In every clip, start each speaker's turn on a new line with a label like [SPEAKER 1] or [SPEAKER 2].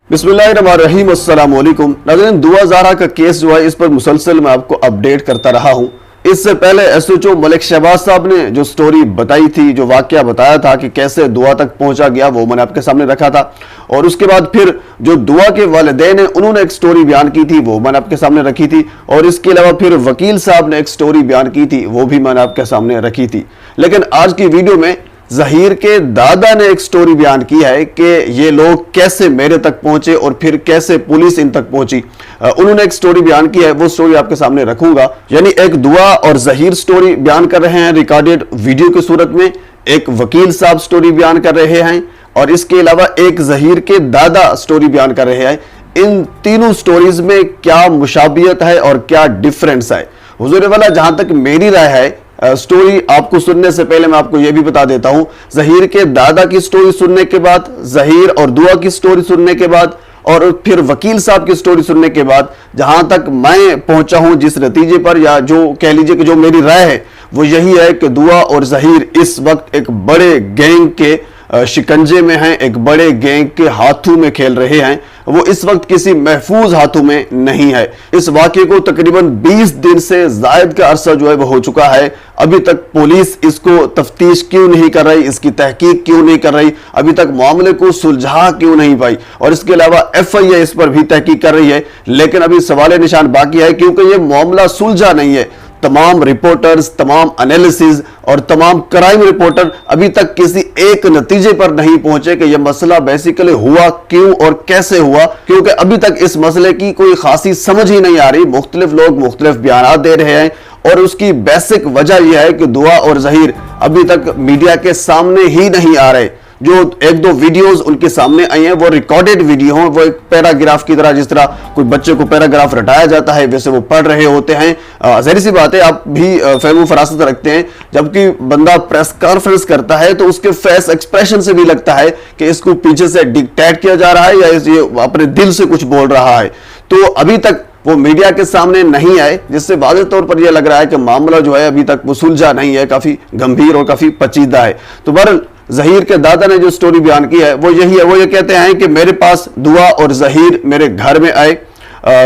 [SPEAKER 1] बिस्मिल्लाहिर्रहमानिर्रहीम, अस्सलाम वालेकुम। नाज़रीन, दुआ ज़ारा का केस जो है इस पर मुसलसल मैं आपको अपडेट करता रहा हूँ। इससे पहले एसएचओ मलिक शहबाज साहब ने जो स्टोरी बताई थी, जो वाकया बताया था कि कैसे दुआ तक पहुंचा गया, वो मैंने आपके सामने रखा था। और उसके बाद फिर जो दुआ के वालिदैन हैं उन्होंने एक स्टोरी बयान की थी, वो मैंने आपके सामने रखी थी। और इसके अलावा फिर वकील साहब ने एक स्टोरी बयान की थी, वो भी मैंने आपके सामने रखी थी। लेकिन आज की वीडियो में ज़हीर के दादा ने एक स्टोरी बयान की है कि ये लोग कैसे मेरे तक पहुंचे और फिर कैसे पुलिस इन तक पहुंची। उन्होंने एक स्टोरी बयान की है, वो स्टोरी आपके सामने रखूंगा। यानी एक दुआ और ज़हीर स्टोरी बयान कर रहे हैं रिकॉर्डेड वीडियो की सूरत में, एक वकील साहब स्टोरी बयान कर रहे हैं और इसके अलावा एक ज़हीर के दादा स्टोरी बयान कर रहे हैं। इन तीनों स्टोरीज में क्या मुशाबियत है और क्या डिफरेंस है? हुजूर वाला, जहां तक मेरी राय है, स्टोरी आपको सुनने से पहले मैं आपको यह भी बता देता हूं, ज़हीर के दादा की स्टोरी सुनने के बाद, ज़हीर और दुआ की स्टोरी सुनने के बाद और फिर वकील साहब की स्टोरी सुनने के बाद जहां तक मैं पहुंचा हूं जिस नतीजे पर, या जो कह लीजिए कि जो मेरी राय है, वो यही है कि दुआ और ज़हीर इस वक्त एक बड़े गैंग के शिकंजे में हैं, एक बड़े गैंग के हाथों में खेल रहे हैं। वो इस वक्त किसी महफूज हाथों में नहीं है। इस वाक़े को तकरीबन 20 दिन से ज़ायद का अरसा जो है वो हो चुका है। अभी तक पुलिस इसको तफ्तीश क्यों नहीं कर रही, इसकी तहकीक क्यों नहीं कर रही, अभी तक मामले को सुलझा क्यों नहीं पाई। और इसके अलावा FIA इस पर भी तहकीक कर रही है, लेकिन अभी सवाल निशान बाकी है क्योंकि ये मामला सुलझा नहीं है। तमाम रिपोर्टर्स, तमाम एनालिसिस और तमाम क्राइम रिपोर्टर अभी तक किसी एक नतीजे पर नहीं पहुंचे कि यह मसला बेसिकली हुआ क्यों और कैसे हुआ, क्योंकि अभी तक इस मसले की कोई खासी समझ ही नहीं आ रही। मुख्तलिफ लोग मुख्तलिफ बयान दे रहे हैं और उसकी बेसिक वजह यह है कि दुआ और ज़हीर अभी तक मीडिया के सामने ही नहीं आ रहे। जो एक दो वीडियोस उनके सामने आई हैं वो रिकॉर्डेड वीडियो हैं, वो एक पैराग्राफ की तरह, जिस तरह कोई बच्चे को पैराग्राफ रटाया जाता है वैसे वो पढ़ रहे होते हैं। ज़ाहिर सी बात है, आप भी फहम फरासत रखते हैं, जबकि बंदा प्रेस कॉन्फ्रेंस करता है तो उसके फेस एक्सप्रेशन से भी लगता है कि इसको पीछे से डिक्टेट किया जा रहा है या ये अपने दिल से कुछ बोल रहा है। तो अभी तक वो मीडिया के सामने नहीं आए, जिससे वाज़ेह तौर पर यह लग रहा है कि मामला जो है अभी तक वो सुलझा नहीं है, काफी गंभीर और काफी पेचीदा है। तो बहरहाल ज़हीर के दादा ने जो स्टोरी बयान की है वो यही है। वो ये कहते हैं कि मेरे पास दुआ और ज़हीर मेरे घर में आए।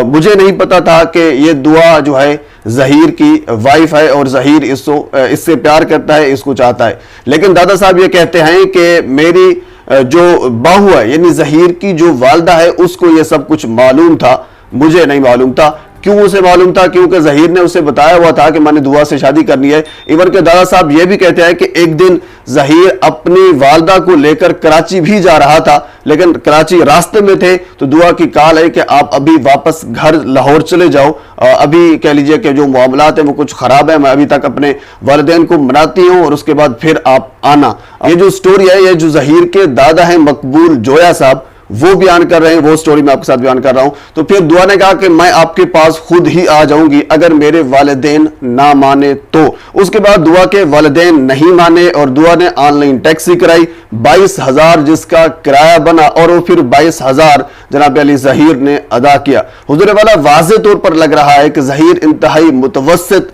[SPEAKER 1] मुझे नहीं पता था कि ये दुआ जो है ज़हीर की वाइफ है और ज़हीर इससे प्यार करता है, इसको चाहता है। लेकिन दादा साहब ये कहते हैं कि मेरी जो बहू है, यानी ज़हीर की जो वालदा है, उसको ये सब कुछ मालूम था, मुझे नहीं मालूम था। क्यों उसे मालूम था? क्योंकि ज़हीर ने उसे बताया हुआ था कि मैंने दुआ से शादी करनी है। इवन के दादा साहब ये भी कहते हैं कि एक दिन ज़हीर अपनी वालदा को लेकर कराची भी जा रहा था, लेकिन कराची रास्ते में थे तो दुआ की कॉल है कि आप अभी वापस घर लाहौर चले जाओ, अभी कह लीजिए कि जो मामलात है वो कुछ खराब है, मैं अभी तक अपने वालिदैन को मनाती हूँ और उसके बाद फिर आप आना। ये जो स्टोरी है, ये जो ज़हीर के दादा है मकबूल जोया साहब, वो बयान कर रहे हैं, वो स्टोरी मैं आपके साथ बयान कर रहा हूं। तो फिर दुआ ने कहा कि मैं आपके पास खुद ही आ जाऊंगी अगर मेरे वालिदैन ना माने तो। उसके बाद दुआ के वालिदैन नहीं माने और दुआ ने ऑनलाइन टैक्सी कराई, 22,000 जिसका किराया बना, और वो फिर 22,000 जनाब अली ज़हीर ने अदा किया। हुजूर वाला, वाज़ेह तौर पर लग रहा है कि ज़हीर इंतहाई मुतवस्सित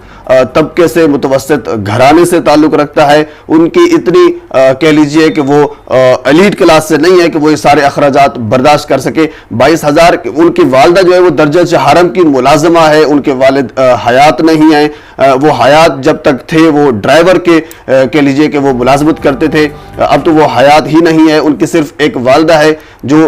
[SPEAKER 1] तबके से, मुतवस्सित घराने से ताल्लुक रखता है। उनकी इतनी कह लीजिए कि वो एलीट क्लास से नहीं है कि वो ये सारे अखराजात बर्दाश्त कर सके। 22,000, उनकी वालदा जो है वो दर्जा हरम की मुलाजमा है, उनके वालिद हयात नहीं है। वो हयात जब तक थे वो ड्राइवर के कह लीजिए कि वो मुलाजमत करते थे, अब तो वो हयात ही नहीं है। उनकी सिर्फ एक वालदा है जो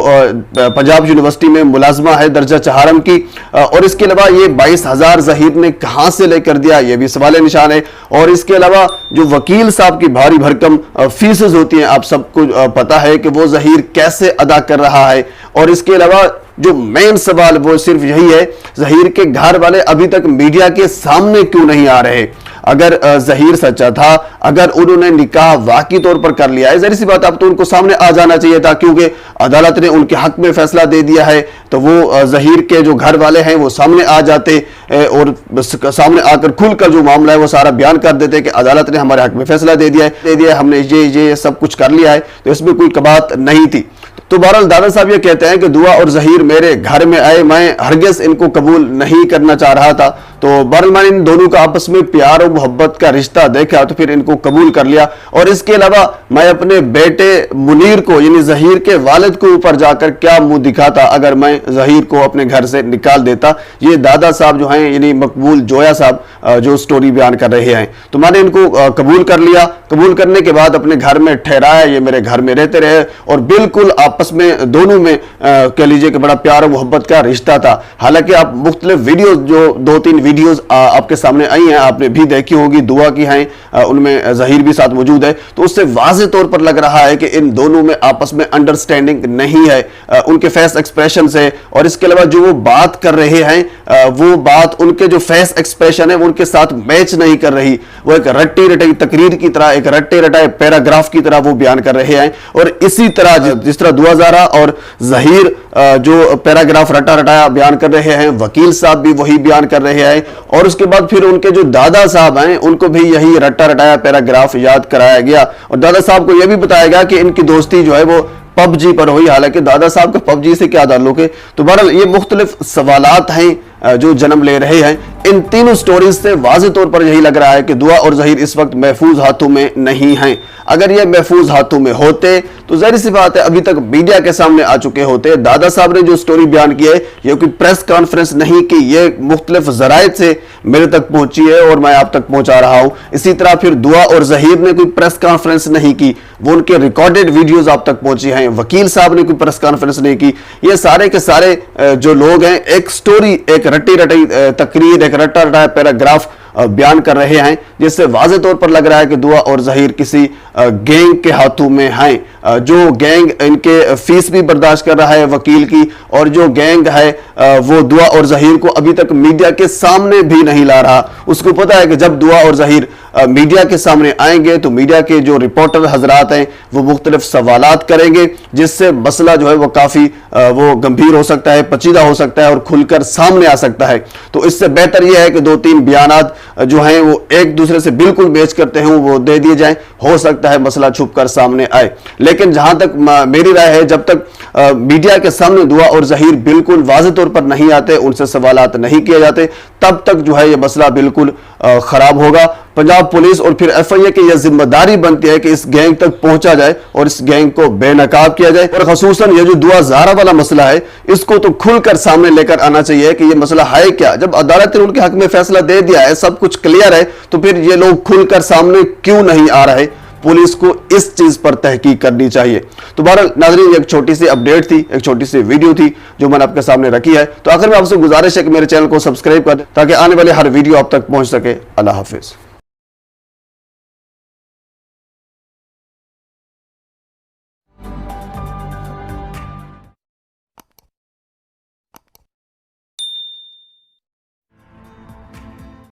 [SPEAKER 1] पंजाब यूनिवर्सिटी में मुलाजमा है दर्जा हरम की। और इसके अलावा ये 22,000 ज़हीर ने कहां से लेकर दिया, ये भी सवाल निशान है। और इसके अलावा जो वकील साहब की भारी भरकम फीसेस होती हैं, आप सबको पता है कि वो ज़हीर कैसे अदा कर रहा है। और इसके अलावा जो मेन सवाल वो सिर्फ यही है, ज़हीर के घर वाले अभी तक मीडिया के सामने क्यों नहीं आ रहे? अगर ज़हीर सच्चा था, अगर उन्होंने निकाह वाकई तौर पर कर लिया है, ज़ाहिर सी बात अब तो उनको सामने आ जाना चाहिए था, क्योंकि अदालत ने उनके हक में फैसला दे दिया है। तो वो ज़हीर के जो घर वाले हैं वो सामने आ जाते और सामने आकर खुलकर जो मामला है वो सारा बयान कर देते कि अदालत ने हमारे हक में फैसला दे दिया है, हमने ये सब कुछ कर लिया है। तो इसमें कोई कबात नहीं थी। तो बहरहाल दादा साहब ये कहते हैं कि दुआ और जहीर मेरे घर में आए, मैं हरगिज़ इनको कबूल नहीं करना चाह रहा था। तो बहरहाल मैंने इन दोनों का आपस में प्यार और मोहब्बत का रिश्ता देखा तो फिर इनको कबूल कर लिया। और इसके अलावा मैं अपने बेटे मुनीर को यानी जहीर के वालिद को ऊपर जाकर क्या मुंह दिखाता अगर मैं जहीर को अपने घर से निकाल देता। ये दादा साहब जो हैं यानी मकबूल जोया साहब जो स्टोरी बयान कर रहे हैं। तो मैंने इनको कबूल कर लिया, कबूल करने के बाद अपने घर में ठहराया, ये मेरे घर में रहते रहे और बिल्कुल आपस में दोनों में कह लीजिए कि बड़ा प्यार और मोहब्बत का रिश्ता था। हालांकि आप मुख्तलिफ वीडियोस जो 2-3 वीडियोस आपके सामने आई हैं आपने भी देखी होगी, दुआ की हैं, उनमें जहीर भी साथ मौजूद है। तो उससे वाज़ेह तौर पर लग रहा है कि इन दोनों में आपस में अंडरस्टैंडिंग नहीं है उनके फेस एक्सप्रेशन से। और इसके अलावा जो वो बात कर रहे हैं वो बात उनके जो फेस एक्सप्रेशन है वो उनके साथ मैच नहीं कर रही। वो एक रट्टी रटाई तकरीर की तरह, एक रट्टे रटाए पैराग्राफ की तरह वो बयान कर रहे हैं। और इसी तरह जिस तरह दुआ ज़ारा और जहीर जो पैराग्राफ रटा रटाया बयान कर रहे हैं, वकील साहब भी वही बयान कर रहे हैं। और उसके बाद फिर उनके जो दादा साहब हैं उनको भी यही रटा रटाया पैराग्राफ याद कराया गया। और दादा साहब को यह भी बताया गया कि इनकी दोस्ती जो है वो पबजी पर हुई। हालांकि दादा साहब का पबजी से क्या ताल्लुक है। तो बहरहाल ये मुख्तलिफ सवालात हैं जो जन्म ले रहे हैं। इन तीनों स्टोरीज से वाज़ेह तौर पर यही लग रहा है कि दुआ और जहीर इस वक्त महफूज हाथों में नहीं हैं। अगर ये महफूज हाथों में होते तो जाहिर सी बात है अभी तक मीडिया के सामने आ चुके होते। दादा साहब ने जो स्टोरी बयान की है ये कोई प्रेस कॉन्फ्रेंस नहीं की, ये मुख्तलिफ ज़राइत से मेरे तक पहुंची है और मैं आप तक पहुंचा रहा हूं। इसी तरह फिर दुआ और जहीर ने कोई प्रेस कॉन्फ्रेंस नहीं की, वो उनके रिकॉर्डेड वीडियोस आप तक पहुंची हैं। वकील साहब ने कोई प्रेस कॉन्फ्रेंस नहीं की। ये सारे के सारे जो लोग हैं एक स्टोरी, एक रटी रटाई तकरीर, एक रटा रटाया पैराग्राफ बयान कर रहे हैं, जिससे वाज़ेह तौर पर लग रहा है कि दुआ और जहीर किसी गैंग के हाथों में हैं। जो गैंग इनके फीस भी बर्दाश्त कर रहा है वकील की, और जो गैंग है वो दुआ और जहीर को अभी तक मीडिया के सामने भी नहीं ला रहा। उसको पता है कि जब दुआ और जहीर मीडिया के सामने आएंगे तो मीडिया के जो रिपोर्टर हजरात हैं वो मुख्तलिफ सवालात करेंगे, जिससे मसला जो है वो काफ़ी वो गंभीर हो सकता है, पेचीदा हो सकता है और खुलकर सामने आ सकता है। तो इससे बेहतर यह है कि 2-3 बयानात जो हैं वो एक दूसरे से बिल्कुल मैच करते हैं वो दे दिए जाएं। हो सकता है मसला छुप कर सामने आए। लेकिन जहां तक मेरी राय है, जब तक मीडिया के सामने दुआ और जहीर बिल्कुल वाज़ेह तौर पर नहीं आते, उनसे सवालात नहीं किए जाते, तब तक जो है ये मसला बिल्कुल खराब होगा। पंजाब पुलिस और फिर FIA की यह जिम्मेदारी बनती है कि इस गैंग तक पहुंचा जाए और इस गैंग को बेनकाब किया जाए। और खसूसन ये जो दुआ ज़ारा वाला मसला है इसको तो खुलकर सामने लेकर आना चाहिए कि ये मसला है क्या। जब अदालत ने उनके हक में फैसला दे दिया है, सब कुछ क्लियर है, तो फिर ये लोग खुलकर सामने क्यों नहीं आ रहे। पुलिस को इस चीज पर तहकीक करनी चाहिए। तो बहरहाल नाज़रीन, एक छोटी सी अपडेट थी, एक छोटी सी वीडियो थी जो मैंने आपके सामने रखी है। तो आखिर में आपसे गुजारिश है कि मेरे चैनल को सब्सक्राइब कर दें ताकि आने वाले हर वीडियो आप तक पहुंच सके। अल्लाह हाफिज।